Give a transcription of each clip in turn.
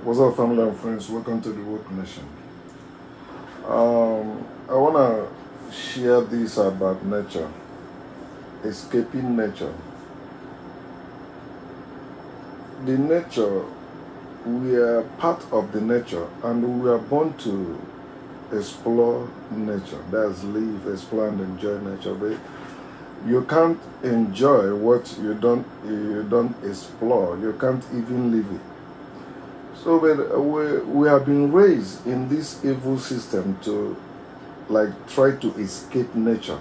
What's up, family and friends? Welcome to the Woke Nation. I want to share this about nature, escaping nature. The nature, we are part of the nature, and we are born to explore nature. That's live, explore, and enjoy nature. But you can't enjoy what you don't explore. You can't even live it. So we have been raised in this evil system to try to escape nature.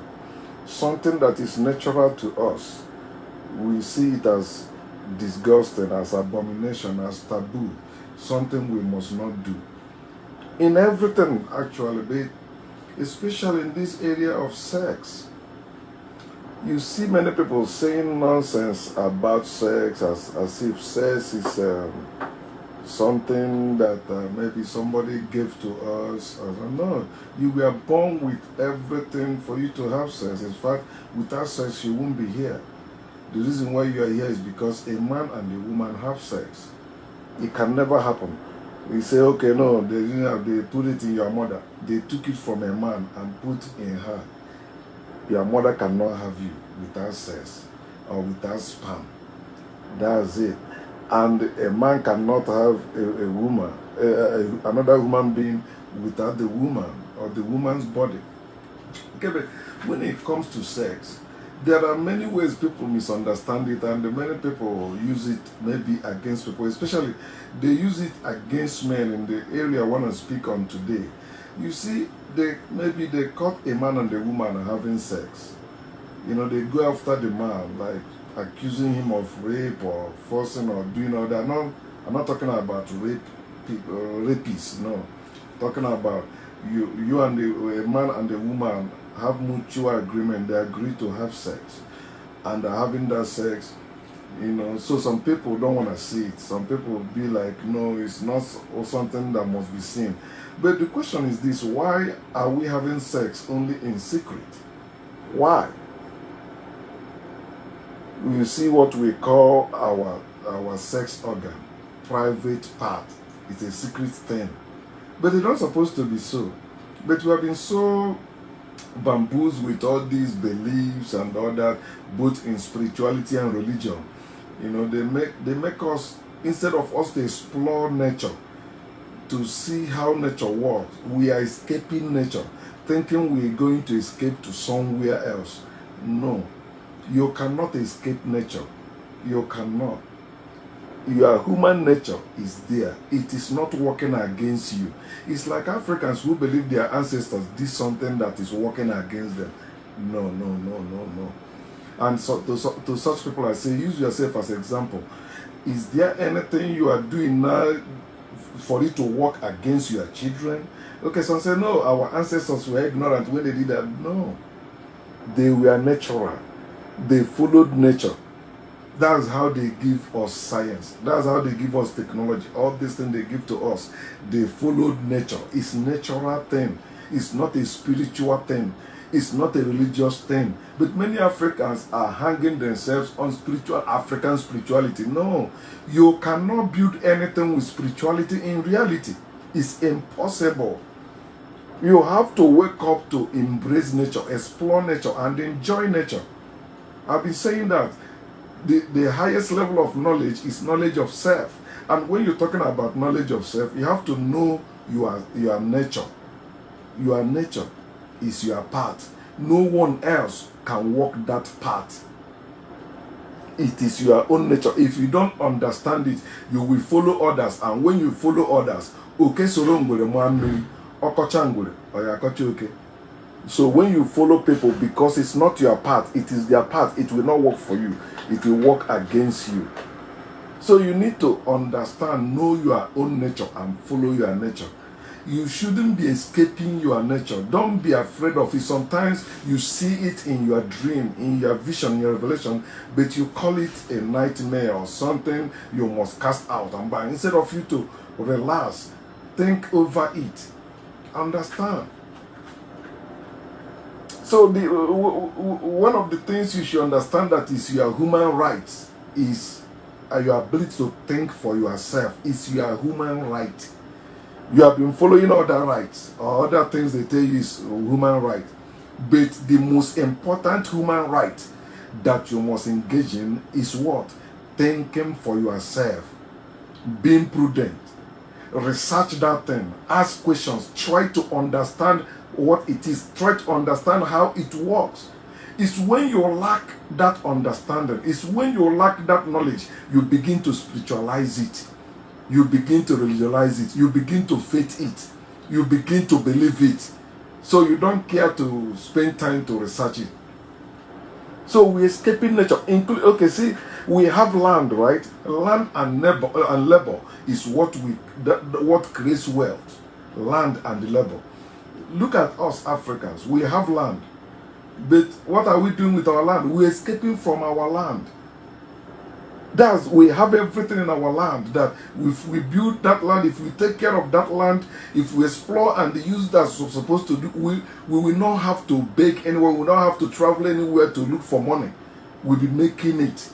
Something that is natural to us, we see it as disgusting, as abomination, as taboo, something we must not do. In everything, actually, but especially in this area of sex. You see many people saying nonsense about sex as if sex is something that maybe somebody gave to us. No, you were born with everything for you to have sex. In fact, without sex, you won't be here. The reason why you are here is because a man and a woman have sex. It can never happen. We say, okay, no, they put it in your mother. They took it from a man and put in her. Your mother cannot have you without sex or without sperm. That's it. And a man cannot have a woman, another human being without the woman or the woman's body. Okay, but when it comes to sex, there are many ways people misunderstand it, and many people use it maybe against people, especially they use it against men in the area I want to speak on today. You see, maybe they caught a man and a woman having sex. You know, they go after the man, like accusing him of rape or forcing or doing all that. No, I'm not talking about rapists, no. I'm talking about you and a man and a woman have mutual agreement. They agree to have sex, and having that sex, you know. So some people don't want to see it. Some people be like, no, it's not something that must be seen. But the question is this: why are we having sex only in secret? Why? You see what we call our sex organ, private part. It's a secret thing. But it's not supposed to be so. But we have been so bamboozled with all these beliefs and all that, both in spirituality and religion. You know, they make us, instead of us to explore nature, to see how nature works, we are escaping nature, thinking we're going to escape to somewhere else. No. You cannot escape nature. You cannot. Your human nature is there. It is not working against you. It's like Africans who believe their ancestors did something that is working against them. No. And so to such people, I say, use yourself as an example. Is there anything you are doing now for it to work against your children? Okay, some say, no, our ancestors were ignorant when they did that. No. They were natural. They followed nature. That's how they give us science. That's how they give us technology. All these things they give to us, they followed nature. It's a natural thing. It's not a spiritual thing. It's not a religious thing. But many Africans are hanging themselves on African spirituality. No, you cannot build anything with spirituality in reality. It's impossible. You have to wake up to embrace nature, explore nature, and enjoy nature. I've been saying that the highest level of knowledge is knowledge of self. And when you're talking about knowledge of self, you have to know your nature. Your nature is your part. No one else can walk that path. It is your own nature. If you don't understand it, you will follow others. And when you follow others, okay, okay. So when you follow people, because it's not your path, it is their path, it will not work for you. It will work against you. So you need to understand, know your own nature and follow your nature. You shouldn't be escaping your nature. Don't be afraid of it. Sometimes you see it in your dream, in your vision, in your revelation, but you call it a nightmare or something you must cast out. And by instead of you to relax, think over it. Understand. So one of the things you should understand that is your human rights is your ability to think for yourself is your human right. You have been following other rights or other things they tell you is human right. But the most important human right that you must engage in is what? Thinking for yourself. Being prudent. Research that thing. Ask questions. Try to understand what it is. Try to understand how it works. It's when you lack that understanding, it's when you lack that knowledge, you begin to spiritualize it. You begin to religionize it. You begin to faith it. You begin to believe it. So you don't care to spend time to research it. So we're escaping nature. Okay, see, we have land, right? Land and labor is what what creates wealth. Land and labor. Look at us Africans. We have land. But what are we doing with our land? We're escaping from our land. We have everything in our land, that if we build that land, if we take care of that land, if we explore and use that we're supposed to do, we will not have to beg anywhere, we will not have to travel anywhere to look for money. We'll be making it.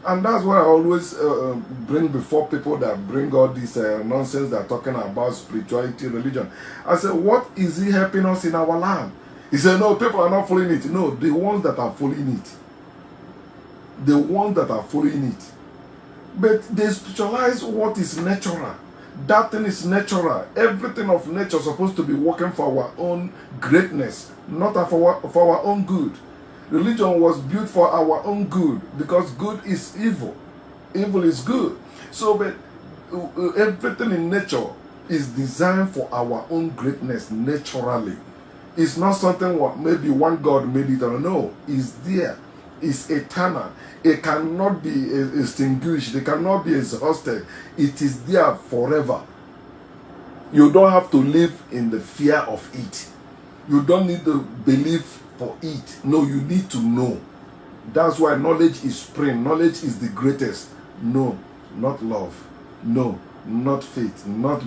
And that's what I always bring before people that bring all this nonsense they're talking about spirituality, religion. I say, what is it helping us in our land? He said, no, people are not following it. No, the ones that are following it. The ones that are following it. But they spiritualize what is natural. That thing is natural. Everything of nature is supposed to be working for our own greatness, not for our own good. Religion was built for our own good, because good is evil. Evil is good. So but everything in nature is designed for our own greatness naturally. It's not something what maybe one God made it or no. It's there. It's eternal. It cannot be extinguished. It cannot be exhausted. It is there forever. You don't have to live in the fear of it. You don't need to believe for it. No, you need to know. That's why knowledge is supreme. Knowledge is the greatest. No, not love. No, not faith. Not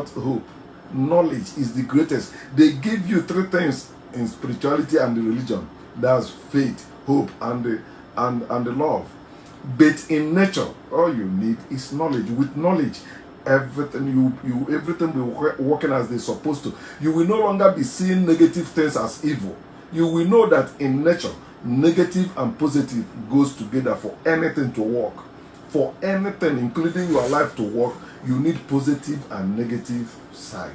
hope. Knowledge is the greatest. They give you three things in spirituality and the religion. That's faith, hope, and the love. But in nature, all you need is knowledge. With knowledge, everything everything will be working as they're supposed to. You will no longer be seeing negative things as evil. You will know that in nature, negative and positive goes together for anything to work. For anything, including your life to work, you need positive and negative side.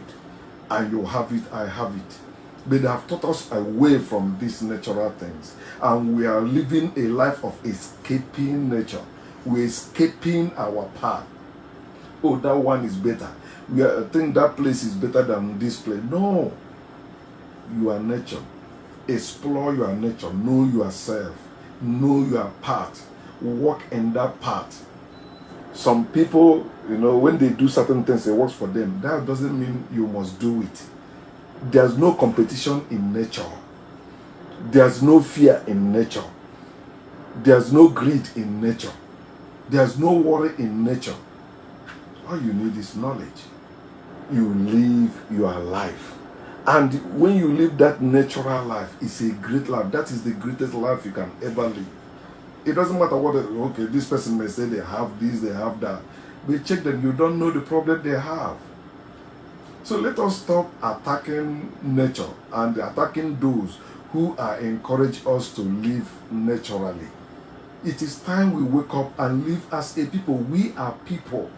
And you have it, I have it. But they have taught us away from these natural things. And we are living a life of escaping nature. We're escaping our path. Oh, that one is better. I think that place is better than this place. No. You are nature. Explore your nature. Know yourself. Know your path. Walk in that path. Some people, when they do certain things, it works for them. That doesn't mean you must do it. There's no competition in nature. There's no fear in nature. There's no greed in nature. There's no worry in nature. All you need is knowledge. You live your life. And when you live that natural life, it's a great life. That is the greatest life you can ever live. It doesn't matter what, okay, this person may say they have this, they have that. But check them, you don't know the problem they have. So let us stop attacking nature and attacking those who are encourage us to live naturally. It is time we wake up and live as a people. We are people.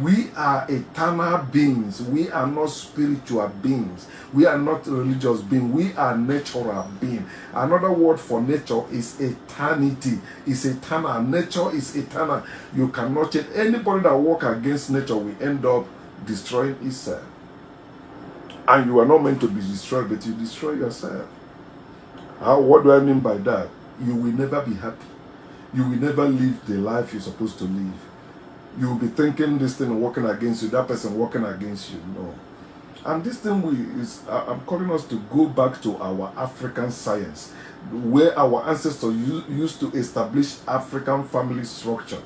We are eternal beings. We are not spiritual beings. We are not religious beings. We are natural beings. Another word for nature is eternity. It's eternal. Nature is eternal. You cannot change. Anybody that walks against nature will end up destroying itself. And you are not meant to be destroyed, but you destroy yourself. What do I mean by that? You will never be happy. You will never live the life you're supposed to live. You will be thinking this thing working against you, that person working against you. No. And this thing I'm calling us to go back to our African science, where our ancestors used to establish African family structure,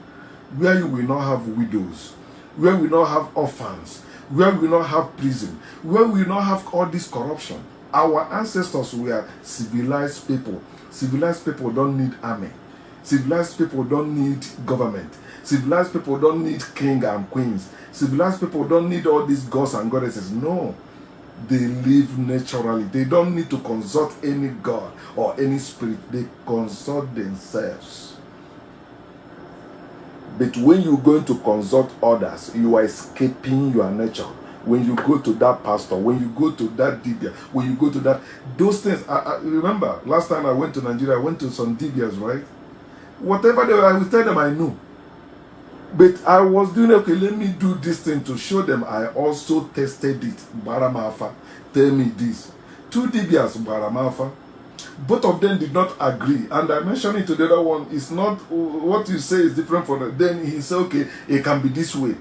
where you will not have widows, where we will not have orphans, where we will not have prison, where we will not have all this corruption. Our ancestors were civilized people. Civilized people don't need army. Civilized people don't need government. Civilized people don't need king and queens. Civilized people don't need all these gods and goddesses. No. They live naturally. They don't need to consult any god or any spirit. They consult themselves. But when you're going to consult others, you are escaping your nature. When you go to that pastor, when you go to that dibia, when you go to that, those things. I remember last time I went to Nigeria, I went to some dibias, right? Whatever they were, I would tell them I knew. But I was doing, okay, let me do this thing to show them I also tested it. Baramafa, tell me this. Two dibias, Baramafa. Both of them did not agree. And I mentioned it to the other one, it's not what you say is different from them. Then he said, okay, it can be this way.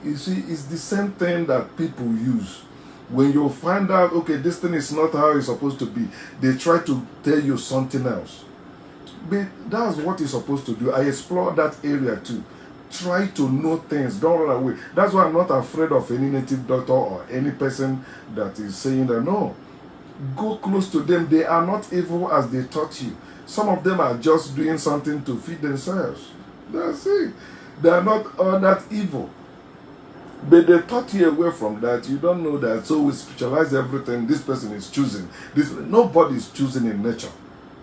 You see, it's the same thing that people use. When you find out, okay, this thing is not how it's supposed to be, they try to tell you something else. But that's what you're supposed to do. I explore that area too. Try to know things. Don't run away. That's why I'm not afraid of any native doctor or any person that is saying that. No. Go close to them. They are not evil as they taught you. Some of them are just doing something to feed themselves. That's it. They are not all that evil. But they taught you away from that. You don't know that. So we spiritualize everything. This person is choosing. Nobody is choosing in nature.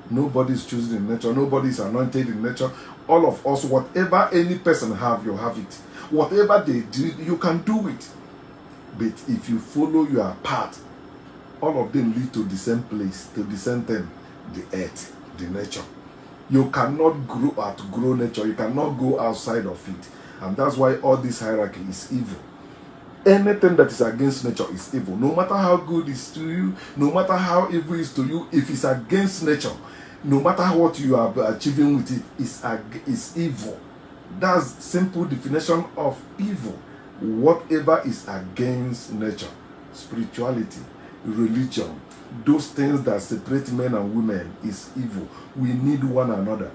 Nobody is choosing in nature. Nobody is anointed in nature. All of us, whatever any person have, you have it. Whatever they do, you can do it. But if you follow your path, all of them lead to the same place, to the same thing, the earth, the nature. You cannot outgrow nature. You cannot go outside of it. And that's why all this hierarchy is evil. Anything that is against nature is evil. No matter how good it is to you, no matter how evil it is to you, if it's against nature, no matter what you are achieving with it, it's evil. That's simple definition of evil. Whatever is against nature, spirituality, religion, those things that separate men and women is evil. We need one another.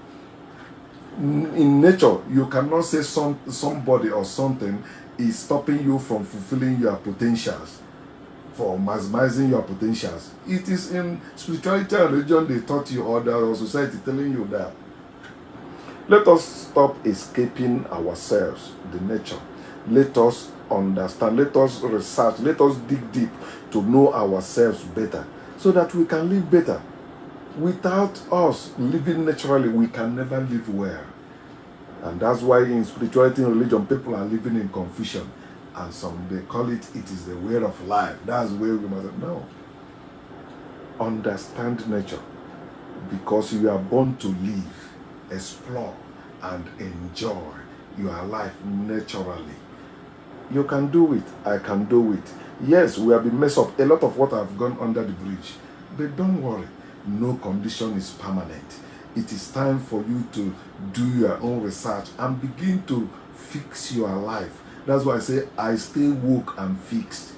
In nature, you cannot say somebody or something is stopping you from fulfilling your potentials, for maximizing your potentials. It is in spirituality and religion they taught you, or the society telling you that. Let us stop escaping ourselves, the nature. Let us understand, let us research, let us dig deep to know ourselves better, so that we can live better. Without us living naturally, we can never live well. And that's why in spirituality and religion, people are living in confusion. And some, they call it is the way of life. That's where we must know. Understand nature. Because you are born to live, explore, and enjoy your life naturally. You can do it. I can do it. Yes, we have been messed up. A lot of what have gone under the bridge. But don't worry. No condition is permanent. It is time for you to do your own research and begin to fix your life. That's why I say I stay woke and fixed.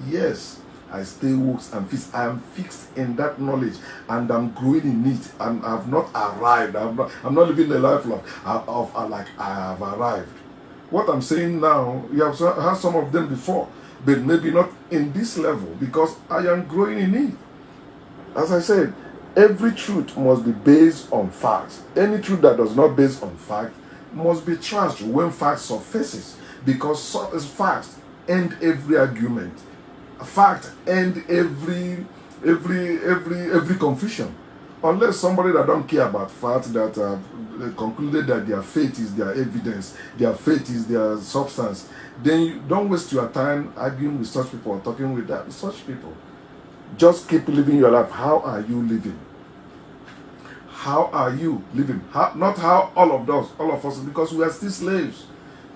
Yes, I stay woke and fixed. I am fixed in that knowledge and I'm growing in it. And I've not arrived. I'm not living the life of like I have arrived. What I'm saying now, you have had some of them before, but maybe not in this level because I am growing in it. As I said, every truth must be based on facts. Any truth that does not base on fact must be trashed when fact surfaces, because facts end every argument. Fact end every confusion. Unless somebody that don't care about fact, that concluded that their faith is their evidence, their faith is their substance, then you don't waste your time arguing with such people or talking with such people. Just keep living your life. How are you living? How are you living? Not how all of us, because we are still slaves.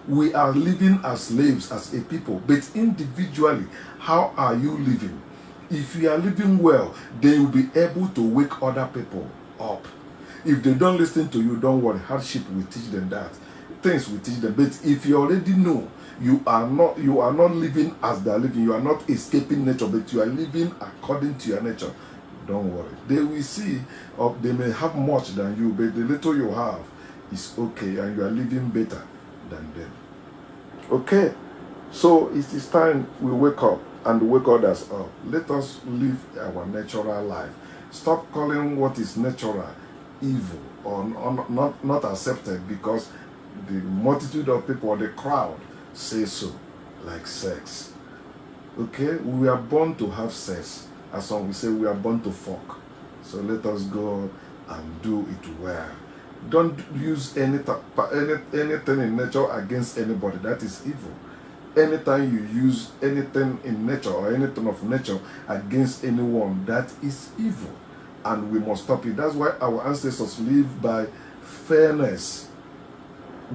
We are living as slaves, as a people. But individually, how are you living? If you are living well, then you'll be able to wake other people up. If they don't listen to you, don't worry. Hardship will teach them that. Things will teach them. But if you already know you are not living as they are living, you are not escaping nature, but you are living according to your nature, don't worry. They will see, they may have much than you, but the little you have is okay, and you are living better than them. Okay, so it is time we wake up and wake others up. Let us live our natural life. Stop calling what is natural evil or not accepted, because the multitude of people or the crowd say so, like sex. Okay, we are born to have sex. As some we say, we are born to fuck. So let us go and do it well. Don't use anything in nature against anybody. That is evil. Anytime you use anything in nature or anything of nature against anyone, that is evil. And we must stop it. That's why our ancestors lived by fairness,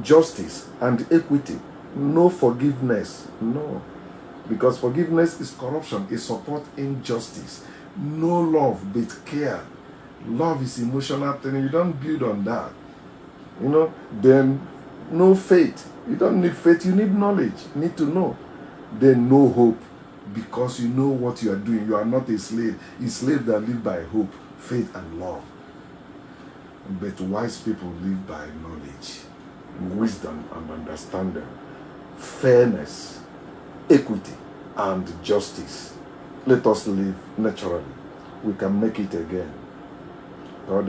justice, and equity. No forgiveness. No. Because forgiveness is corruption. It supports injustice. No love, but care. Love is emotional thing. You don't build on that. You know, then no faith. You don't need faith. You need knowledge. You need to know. Then no hope. Because you know what you are doing. You are not a slave. A slave that live by hope, faith, and love. But wise people live by knowledge, wisdom, and understanding, fairness, equity, and justice. Let us live naturally. We can make it again. God,